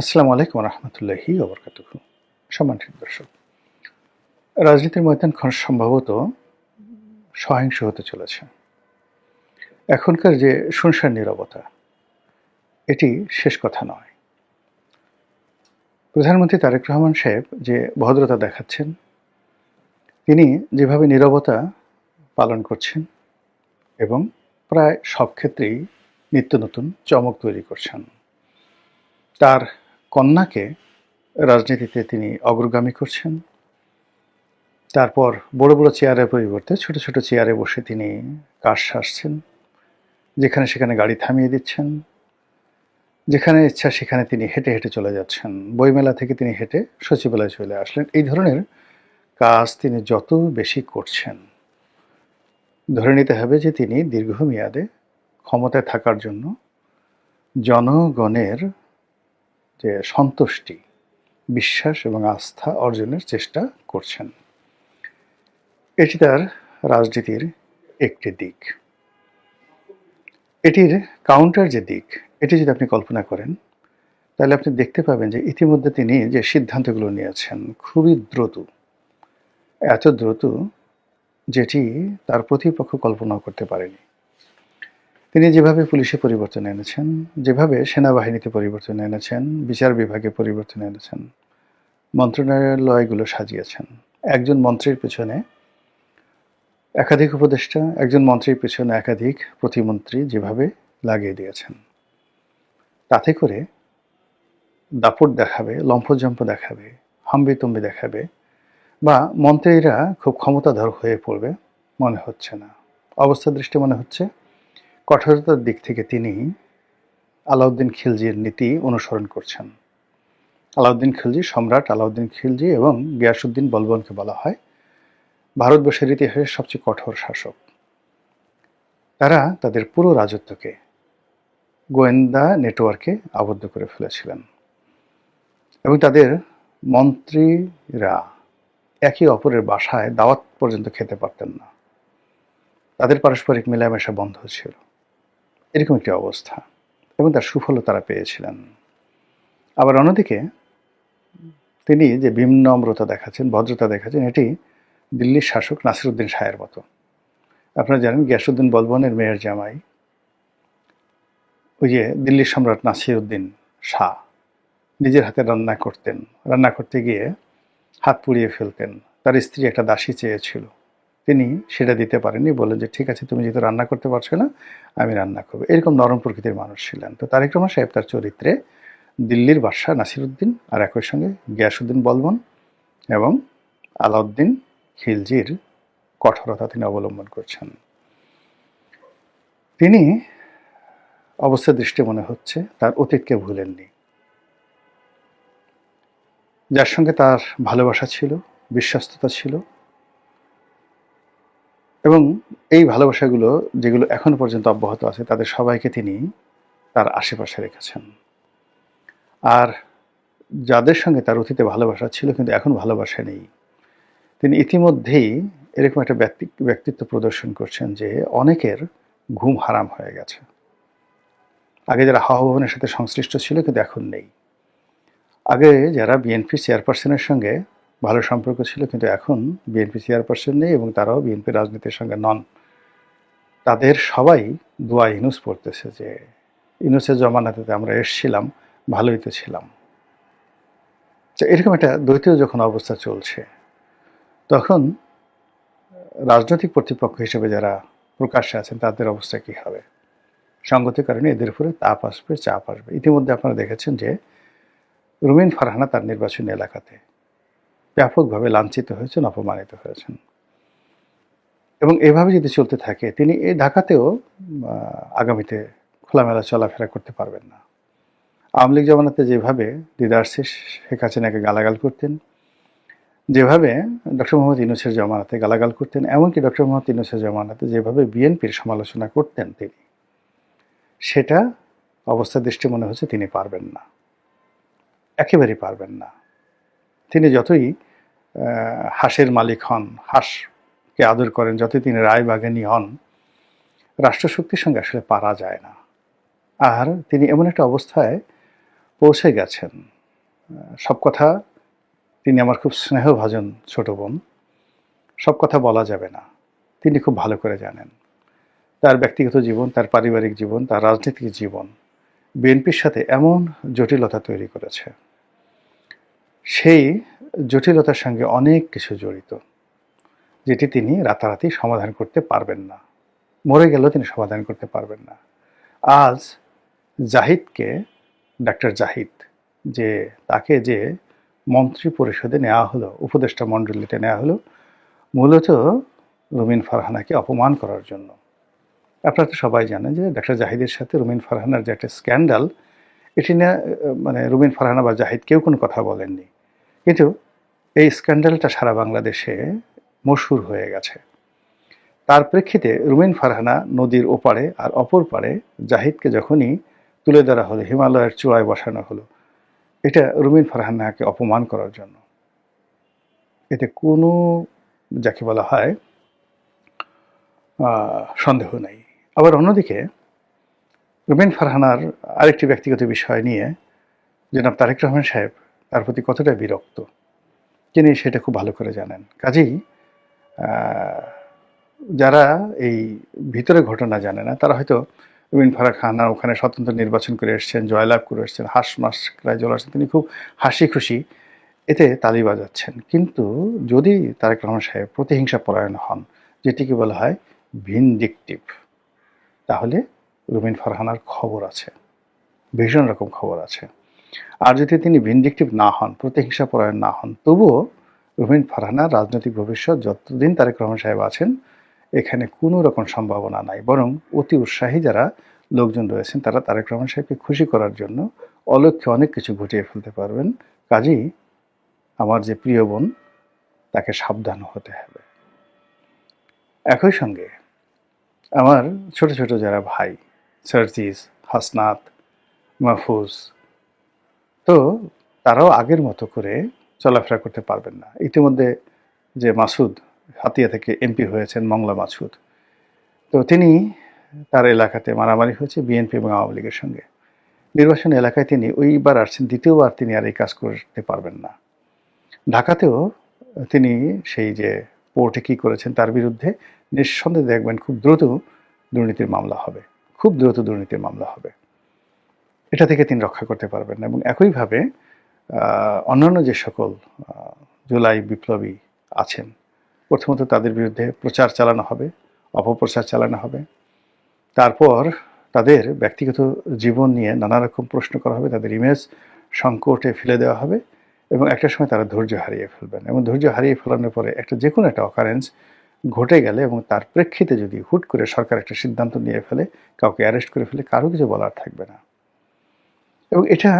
আসসালামু আলাইকুম রহমতুল্লাহি ওবরকাতুহু। সম্মানিত দর্শক, রাজনীতির ময়দান সম্ভবত সহিংস হতে চলেছে। এখনকার যে শুনশান নীরবতা, এটি শেষ কথা নয়। প্রধানমন্ত্রী তারেক রহমান সাহেব যে ভদ্রতা দেখাচ্ছেন, তিনি যেভাবে নীরবতা পালন করছেন এবং প্রায় সব ক্ষেত্রেই নিত্য নতুন চমক তৈরি করছেন। তার কন্যাকে রাজনীতিতে তিনি অগ্রগামী করছেন। তারপর বড় বড় চেয়ারের পরিবর্তে ছোট ছোট চেয়ারে বসে তিনি কাজ সারছেন, যেখানে সেখানে গাড়ি থামিয়ে দিচ্ছেন, যেখানে ইচ্ছা সেখানে তিনি হেঁটে হেঁটে চলে যাচ্ছেন। বইমেলা থেকে তিনি হেঁটে সচিবালয়ে চলে আসলেন। এই ধরনের কাজ তিনি যত বেশি করছেন, ধরে নিতে হবে যে তিনি দীর্ঘমেয়াদে ক্ষমতায় থাকার জন্য জনগণের যে সন্তুষ্টি, বিশ্বাস এবং আস্থা অর্জনের চেষ্টা করছেন। এটি তার রাজনীতির একটি দিক। এটির কাউন্টার যে দিক, এটি যদি আপনি কল্পনা করেন, তাহলে আপনি দেখতে পাবেন যে ইতিমধ্যে তিনি যে সিদ্ধান্তগুলো নিয়েছেন খুবই দ্রুত, এত দ্রুত যেটি তার প্রতিপক্ষ কল্পনাও করতে পারেনি। তিনি যেভাবে পুলিশে পরিবর্তন এনেছেন, যেভাবে সেনাবাহিনীতে পরিবর্তন এনেছেন, বিচার বিভাগে পরিবর্তন এনেছেন, মন্ত্রণালয়গুলো সাজিয়েছেন, একজন মন্ত্রীর পেছনে একাধিক উপদেষ্টা, একজন মন্ত্রীর পেছনে একাধিক প্রতিমন্ত্রী যেভাবে লাগিয়ে দিয়েছেন, তাতে করে দাপট দেখাবে, লম্ফজম্প দেখাবে, হাম্বিতম্বি দেখাবে বা মন্ত্রীরা খুব ক্ষমতাধর হয়ে পড়বে মনে হচ্ছে না। অবস্থা দৃষ্টি মনে হচ্ছে কঠোরতার দিক থেকে তিনি আলাউদ্দিন খিলজির নীতি অনুসরণ করছেন। আলাউদ্দিন খিলজি, সম্রাট আলাউদ্দিন খিলজি এবং গিয়াসউদ্দিন বলবনকে বলা হয় ভারতবর্ষের ইতিহাসের সবচেয়ে কঠোর শাসক। তারা তাদের পুরো রাজত্বকে গোয়েন্দা নেটওয়ার্কে আবদ্ধ করে ফেলেছিলেন এবং তাদের মন্ত্রীরা একে অপরের বাসায় দাওয়াত পর্যন্ত খেতে পারতেন না। তাদের পারস্পরিক মেলামেশা বন্ধ ছিল। এরকম একটি অবস্থা এবং তার সুফলও তারা পেয়েছিলেন। আবার অন্যদিকে তিনি যে বিনম্রতা দেখাচ্ছেন, ভদ্রতা দেখাচ্ছেন, এটি দিল্লির শাসক নাসিরউদ্দিন শাহের মতো। আপনারা জানেন গিয়াসউদ্দিন বলবনের মেয়ের জামাই ওই যে দিল্লির সম্রাট নাসিরউদ্দিন শাহ নিজের হাতে রান্না করতেন। রান্না করতে গিয়ে হাত পুড়িয়ে ফেলতেন। তার স্ত্রী একটা দাসী চেয়েছিল, তিনি সেটা দিতে পারেননি, বললেন যে ঠিক আছে, তুমি যেহেতু রান্না করতে পারছো না, আমি রান্না করবো। এরকম নরম প্রকৃতির মানুষ ছিলেন। তো তারেক রহমান সাহেব তার চরিত্রে দিল্লির বাদশাহ নাসিরউদ্দিন আর একই সঙ্গে গিয়াসউদ্দিন বলবন এবং আলাউদ্দিন খিলজির কঠোরতা তিনি অবলম্বন করছেন। তিনি অবস্থা দৃষ্টি মনে হচ্ছে তার অতীতকে ভুলেননি। যার সঙ্গে তার ভালোবাসা ছিল, বিশ্বস্ততা ছিল এবং এই ভালোবাসাগুলো যেগুলো এখনো পর্যন্ত অব্যাহত আছে, তাদের সবাইকে তিনি তার আশেপাশে রেখেছেন। আর যাদের সঙ্গে তার অতীতে ভালোবাসা ছিল কিন্তু এখন ভালোবাসা নেই, তিনি ইতিমধ্যেই এরকম একটা ব্যক্তিত্ব প্রদর্শন করছেন যে অনেকের ঘুম হারাম হয়ে গেছে। আগে যারা হাওয়া ভবনের সাথে সংশ্লিষ্ট ছিল কিন্তু এখন নেই। আগে যারা বিএনপি চেয়ারপারসনের সঙ্গে ভালো সম্পর্ক ছিল কিন্তু এখন বিএনপি চেয়ারপারসন নেই এবং তারাও বিএনপি রাজনীতির সঙ্গে নন। তাদের সবাই দোয়া ইউনূস পড়তেছে যে ইউনূসের জমানাতে আমরা এসছিলাম, ভালোই তো ছিলাম। এরকম একটা দ্বৈত যখন অবস্থা চলছে, তখন রাজনৈতিক কর্তৃপক্ষ হিসেবে যারা প্রকাশ্যে আছেন তাদের অবস্থা কী হবে? সঙ্গতির কারণে এদের উপরে তাপ আসবে, চাপ আসবে। ইতিমধ্যে আপনারা দেখেছেন যে রুমিন ফারহানা তার নির্বাচনী এলাকাতে ব্যাপকভাবে লাঞ্ছিত হয়েছেন, অপমানিত হয়েছেন এবং এভাবে যদি চলতে থাকে তিনি এই ঢাকাতেও আগামীতে খোলামেলা চলাফেরা করতে পারবেন না। আওয়ামী লীগ জমানাতে যেভাবে দিদারসি শেখ হাসিনাকে গালাগাল করতেন, যেভাবে ডক্টর মোহাম্মদ ইউনূসের জমানাতে গালাগাল করতেন, এমনকি ডক্টর মোহাম্মদ ইউনূসের জমানাতে যেভাবে বিএনপির সমালোচনা করতেন তিনি, সেটা অবস্থা দৃষ্টি মনে হচ্ছে তিনি পারবেন না, একেবারেই পারবেন না। তিনি যতই হাঁসের মালিক হন, হাঁসকে আদর করেন, যতই তিনি রায়বাগানী হন, রাষ্ট্রশক্তির সঙ্গে আসলে পারা যায় না। আর তিনি এমন একটা অবস্থায় পৌঁছে গেছেন। সব কথা, তিনি আমার খুব স্নেহভাজন ছোট বোন, সব কথা বলা যাবে না, তিনি খুব ভালো করে জানেন। তার ব্যক্তিগত জীবন, তার পারিবারিক জীবন, তার রাজনৈতিক জীবন বিএনপির সাথে এমন জটিলতা তৈরি করেছে, সেই জটিলতার সঙ্গে অনেক কিছু জড়িত, যেটি তিনি রাতারাতি সমাধান করতে পারবেন না। মরে গেলেও তিনি সমাধান করতে পারবেন না। আজ জাহিদকে, ডাক্তার জাহিদ, যে তাকে যে মন্ত্রী পরিষদে নেওয়া হলো, উপদেষ্টা মণ্ডলীতে নেওয়া হলো, মূলত রুমিন ফারহানাকে অপমান করার জন্য। আপনারা তো সবাই জানেন যে ডাক্তার জাহিদের সাথে রুমিন ফারহানার যে একটা স্ক্যান্ডাল, এটি নিয়ে মানে রুমিন ফারহানা বা জাহিদ কেউ কোনো কথা বলেননি, কিন্তু এই স্ক্যান্ডালটা সারা বাংলাদেশে মশহুর হয়ে গেছে। তার প্রেক্ষিতে রুমিন ফারহানা নদীর ওপারে আর অপর পারে জাহিদকে যখনই তুলে ধরা হলো, হিমালয়ের চূড়ায় বসানো হলো, এটা রুমিন ফারহানাকে অপমান করার জন্য। এতে কোনো, যাকে বলা হয়, সন্দেহ নেই। আবার অন্যদিকে রুমিন ফারহানার আরেকটি ব্যক্তিগত বিষয় নিয়ে জনাব তারেক রহমান সাহেব তার প্রতি কতটা বিরক্ত, তিনি সেটা খুব ভালো করে জানেন। কাজেই যারা এই ভিতরে ঘটনা জানে না, তারা হয়তো রুমিন ফারহানা ওখানে স্বতন্ত্র নির্বাচন করে এসছেন, জয়লাভ করে এসছেন, হাঁস মাস প্রায় চলে আসছেন, তিনি খুব হাসি খুশি এতে তালি বাজাচ্ছেন। কিন্তু যদি তারেক রহমান সাহেব প্রতিহিংসা পরায়ণ হন, যেটিকে বলা হয় ভিনডিকটিভ, তাহলে রুমিন ফারহানার খবর আছে, ভীষণ রকম খবর আছে। আর যদি তিনি ভিনডিকটিভ না হন, প্রতিহিংসা পরায়ণ না হন, তবুও রুমিন ফারহানার রাজনৈতিক ভবিষ্যৎ যতদিন তারেক রহমান সাহেব আছেন এখানে কোনো রকম সম্ভাবনা নাই। বরং অতি উৎসাহী যারা লোকজন রয়েছেন, তারা তারেক রহমান সাহেবকে খুশি করার জন্য অলক্ষ্যে অনেক কিছু ঘটিয়ে ফেলতে পারবেন। কাজেই আমার যে প্রিয় বোন, তাকে সাবধান হতে হবে। একই সঙ্গে আমার ছোট ছোট যারা ভাই, সার্জিস, হাসনাত, মাহফুজ, তো তারাও আগের মতো করে চলাফেরা করতে পারবেন না। ইতিমধ্যে যে মাসুদ হাতিয়া থেকে এমপি হয়েছেন, মংলা মাসুদ, তো তিনি, তার এলাকাতে মারামারি হয়েছে বিএনপি এবং আওয়ামী লীগের সঙ্গে। নির্বাচন এলাকায় তিনি ওইবার আসছেন, দ্বিতীয়বার তিনি আর এই কাজ করতে পারবেন না। ঢাকাতেও তিনি সেই যে পোর্টে কী করেছেন তার বিরুদ্ধে নিঃসন্দেহে দেখবেন খুব দ্রুত দুর্নীতির মামলা হবে, খুব দ্রুত দুর্নীতির মামলা হবে। এটা থেকে তিনি রক্ষা করতে পারবেন না। এবং একইভাবে অন্যান্য যে সকল জুলাই বিপ্লবী আছেন, প্রথমত তাদের বিরুদ্ধে প্রচার চালানো হবে, অপপ্রচার চালানো হবে। তারপর তাদের ব্যক্তিগত জীবন নিয়ে নানা রকম প্রশ্ন করা হবে, তাদের ইমেজ সংকটে ফেলে দেওয়া হবে, এবং একটা সময় তারা ধৈর্য হারিয়ে ফেলবেন। এবং ধৈর্য হারিয়ে ফেলানোর পরে একটা যে কোনো একটা অকারেন্স ঘটে গেলে এবং তার প্রেক্ষিতে যদি হুট করে সরকার একটা সিদ্ধান্ত নিয়ে ফেলে, কাউকে অ্যারেস্ট করে ফেলে, কারো কিছু বলার থাকবে না। এবং এটা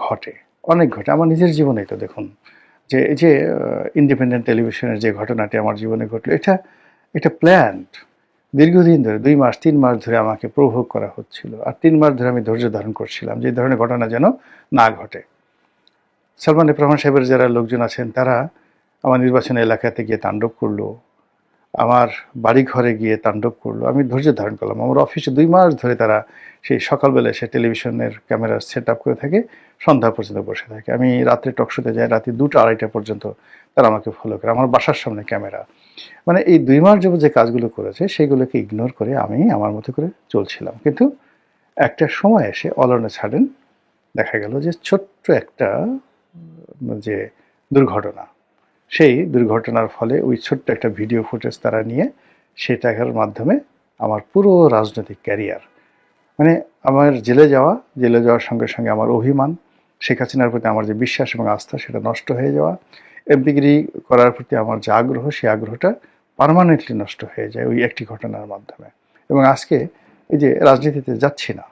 ঘটে, অনেক ঘটে। আমার নিজের জীবনেই তো দেখুন, যে এই যে ইন্ডিপেন্ডেন্ট টেলিভিশনের যে ঘটনাটি আমার জীবনে ঘটলো, এটা প্ল্যান্ড। দীর্ঘদিন ধরে 2 মাস 3 মাস ধরে আমাকে প্রভোগ করা হচ্ছিল, আর 3 মাস ধরে আমি ধৈর্য ধারণ করছিলাম যে ধরনের ঘটনা যেন না ঘটে। সালমান এফ রহমান সাহেবের যারা লোকজন আছেন, তারা আমার নির্বাচনী এলাকাতে গিয়ে তাণ্ডব করলো, আমার বাড়ি ঘরে গিয়ে তাণ্ডব করলো। আমি ধৈর্য ধারণ করলাম। আমার অফিসে 2 মাস ধরে তারা সেই সকালবেলা এসে টেলিভিশনের ক্যামেরা সেট আপ করে থাকে, সন্ধ্যা পর্যন্ত বসে থাকে। আমি রাত্রে টকশোতে যাই, রাতে 2টা 2:30টা পর্যন্ত তারা আমাকে ফলো করে। আমার বাসার সামনে ক্যামেরা। মানে এই 2 মাস যাবত যে কাজগুলো করেছে সেগুলোকে ইগনোর করে আমি আমার মতো করে চলছিলাম। কিন্তু একটা সময় এসে অল অন এ সাডেন দেখা গেল যে ছোট্ট একটা যে দুর্ঘটনা, সেই দুর্ঘটনার ফলে ওই ছোট্ট একটা ভিডিও ফুটেজ তারা নিয়ে সেটার মাধ্যমে আমার পুরো রাজনৈতিক ক্যারিয়ার, মানে আমার জেলে যাওয়ার সঙ্গে সঙ্গে আমার অভিমান, শেখ হাসিনার প্রতি আমার যে বিশ্বাস এবং আস্থা, সেটা নষ্ট হয়ে যাওয়া, এমপিগিরি করার প্রতি আমার যে আগ্রহ, সেই আগ্রহটা পার্মানেন্টলি নষ্ট হয়ে যায় ওই একটি ঘটনার মাধ্যমে। এবং আজকে এই যে রাজনীতিতে যাচ্ছি না,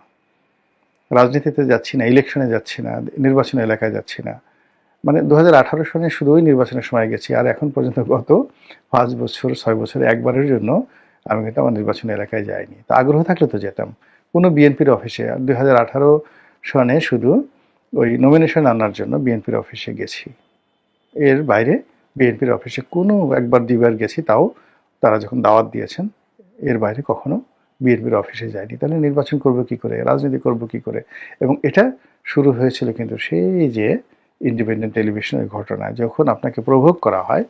ইলেকশনে যাচ্ছি না, নির্বাচনী এলাকায় যাচ্ছি না, মানে 2018 সনে শুধু ওই নির্বাচনের সময় গেছি, আর এখন পর্যন্ত গত 5 বছর 6 বছরে একবারের জন্য আমি কিন্তু আমার নির্বাচনী এলাকায় যাইনি। তো আগ্রহ থাকলে তো যেতাম কোনো বিএনপির অফিসে। আর 2018 সনে শুধু ওই নমিনেশন আনার জন্য বিএনপির অফিসে গেছি, এর বাইরে বিএনপির অফিসে কোনো একবার 2বার গেছি, তাও তারা যখন দাওয়াত দিয়েছেন, এর বাইরে কখনো বিএনপির অফিসে যায়নি, তাহলে নির্বাচন করব কি করে, রাজনীতি করব কি করে? এবং এটা শুরু হয়েছিল কিন্তু সেই যে ইন্ডিপেন্ডেন্ট টেলিভিশনের ঘটনায়, যখন আপনাকে প্রভোগ করা হয়,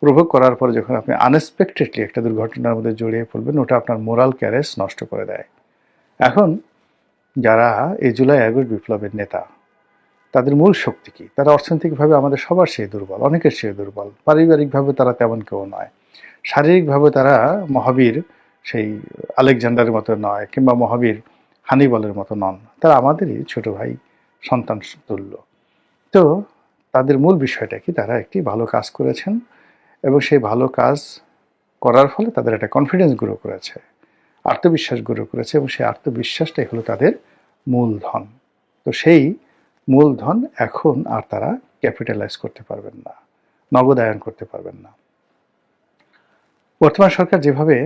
প্রভোগ করার পরে যখন আপনি আনএক্সপেক্টেডলি একটা দুর্ঘটনার মধ্যে জড়িয়ে পড়বেন, ওটা আপনার মোরাল ক্যারেজ নষ্ট করে দেয়। এখন যারা এই জুলাই আগস্ট বিপ্লবের নেতা, তাদের মূল শক্তি কি? তারা অর্থনৈতিকভাবে আমাদের সবার চেয়ে দুর্বল, অনেকের চেয়ে দুর্বল। পারিবারিকভাবে তারা তেমন কেউ নয়। শারীরিকভাবে তারা মহাবীর সেই আলেকজান্ডারের মতো নয়, কিংবা মহাবীর হানিবলের মতো নন। তারা আমাদেরই ছোট ভাই, সন্তান তুল্য। তো তাদের মূল বিষয়টা কি? তারা একটি ভালো কাজ করেছেন এবং সেই ভালো কাজ করার ফলে তাদের একটা কনফিডেন্স গ্রো করেছে, আত্মবিশ্বাস গ্রো করেছে, এবং সেই আত্মবিশ্বাসটাই হলো তাদের মূলধন। তো সেই মূলধন এখন আর তারা ক্যাপিটালাইজ করতে পারবেন না, নগদায়ন করতে পারবেন না। বর্তমান সরকার যেভাবে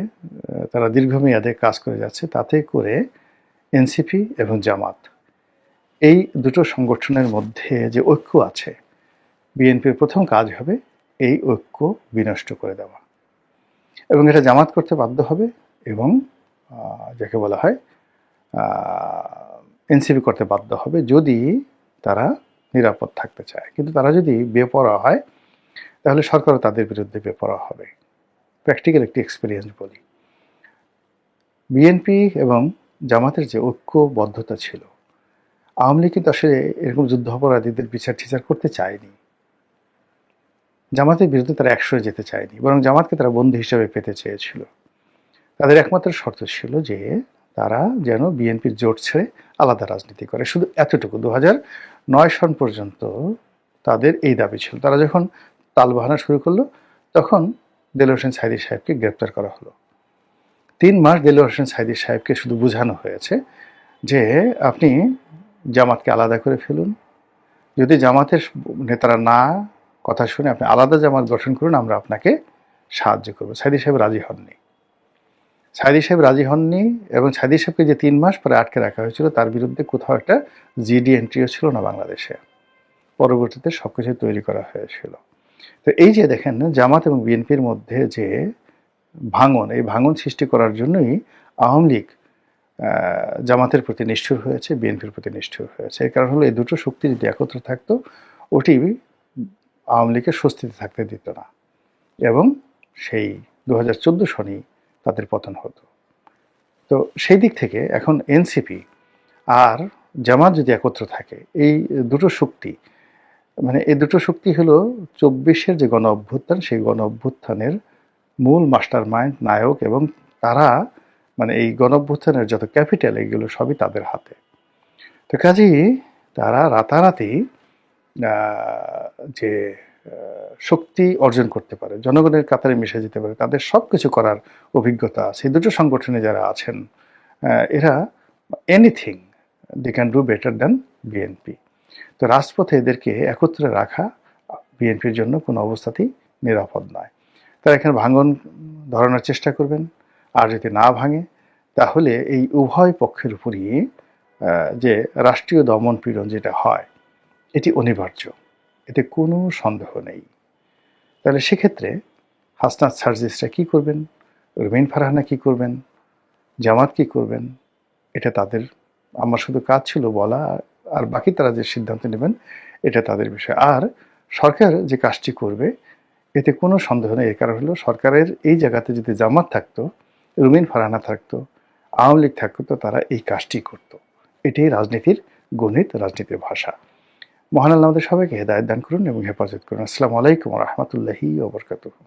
তারা দীর্ঘমেয়াদে কাজ করে যাচ্ছে, তাতে করে এনসিপি এবং জামাত, এই দুটো সংগঠনের মধ্যে যে ঐক্য আছে, বিএনপির প্রথম কাজ হবে এই ঐক্য বিনষ্ট করে দেওয়া, এবং এটা জামাত করতে বাধ্য হবে, এবং যাকে বলা হয় এনসিপি করতে বাধ্য হবে, যদি তারা নিরাপদ থাকতে চায়। কিন্তু তারা যদি বেপরোয়া হয়, তাহলে সরকারও তাদের বিরুদ্ধে বেপরোয়া হবে। প্র্যাকটিক্যাল একটি এক্সপিরিয়েন্স বলি, বিএনপি এবং জামাতের যে ঐক্যবদ্ধতা ছিল, আওয়ামী লীগ কিন্তু আসলে এরকম যুদ্ধাপরাধীদের বিচার টিচার করতে চায়নি। জামাতের বিরুদ্ধে তারা একসরে যেতে চায়নি, বরং জামাতকে তারা বন্ধু হিসেবে পেতে চেয়েছিল। তাদের একমাত্র শর্ত ছিল যে তারা যেন বিএনপির জোট ছেড়ে আলাদা রাজনীতি করে, শুধু এতটুকু। 2009 সন পর্যন্ত তাদের এই দাবি ছিল। তারা যখন তালবাহানা শুরু করলো, তখন দেলোয়ার হোসেন সাঈদী সাহেবকে গ্রেপ্তার করা হলো। 3 মাস দেলোয়ার হোসেন সাঈদী সাহেবকে শুধু বোঝানো হয়েছে যে আপনি জামাতকে আলাদা করে ফেলুন, যদি জামাতের নেতারা না কথা শুনে আপনি আলাদা জামাত গঠন করুন, আমরা আপনাকে সাহায্য করবো। সাঈদী সাহেব রাজি হননি। সাঈদী সাহেব রাজি হননি, এবং সাঈদী সাহেবকে যে 3 মাস পরে আটকে রাখা হয়েছিল, তার বিরুদ্ধে কোথাও একটা জিডি এন্ট্রিও ছিল না বাংলাদেশে। পরবর্তীতে সবকিছু তৈরি করা হয়েছিল। তো এই যে দেখেন, জামাত এবং বিএনপির মধ্যে যে ভাঙন, এই ভাঙন সৃষ্টি করার জন্যই আওয়ামী লীগ জামাতের প্রতি নিষ্ঠুর হয়েছে, বিএনপির প্রতি নিষ্ঠুর হয়েছে। এর কারণ হলো এই দুটো শক্তি যদি একত্র থাকতো, ওটি আওয়ামী লীগের স্বস্তিতে থাকতে দিত না, এবং সেই 2014 সনেই তাদের পতন হতো। তো সেই দিক থেকে এখন এনসিপি আর জামাত যদি একত্র থাকে, এই দুটো শক্তি, মানে এই দুটো শক্তি হলো 24-এর যে গণ অভ্যুত্থান, সেই গণ অভ্যুত্থানের মূল মাস্টার মাইন্ড, নায়ক, এবং তারা মানে এই গণ অভ্যুত্থানের যত ক্যাপিটাল, এগুলো সবই তাদের হাতে। তো কাজেই তারা রাতারাতি যে শক্তি অর্জন করতে পারে, জনগণের কাতারে মিশে যেতে পারে, তাদের সব কিছু করার অভিজ্ঞতা আছে। এই দুটো সংগঠনে যারা আছেন, এরা anything they can do better than BNP. তো রাজপথে এদেরকে একত্রে রাখা বিএনপির জন্য কোনো অবস্থাতেই নিরাপদ নয়। তারা এখানে ভাঙন ধরানোর চেষ্টা করবেন, আর যদি না ভাঙে, তাহলে এই উভয় পক্ষের উপরই যে রাষ্ট্রীয় দমন পীড়ন যেটা হয়, এটি অনিবার্য, এতে কোনো সন্দেহ নেই। তাহলে সেক্ষেত্রে হাসনাত সার্জিসরা কী করবেন, রুমিন ফারহানা কী করবেন, জামাত কী করবেন, এটা তাদের, আমার শুধু কাজ ছিল বলা, আর বাকি তারা যে সিদ্ধান্ত নেবেন এটা তাদের বিষয়। আর সরকার যে কাজটি করবে, এতে কোনো সন্দেহ নেই। এর কারণ হলো, সরকারের এই জায়গাতে যদি জামাত থাকতো, রুমিন ফারহানা থাকতো, আওয়ামী লীগ থাকতো, তারা এই কাজটি করতো। এটাই রাজনীতির গণিত, রাজনীতির ভাষা। মহান আল্লাহ আমাদের সবাইকে হেদায়েত দান করুন এবং হেফাজত করুন। আসসালামু আলাইকুম ওয়া রাহমাতুল্লাহি ওয়া বারাকাতুহু।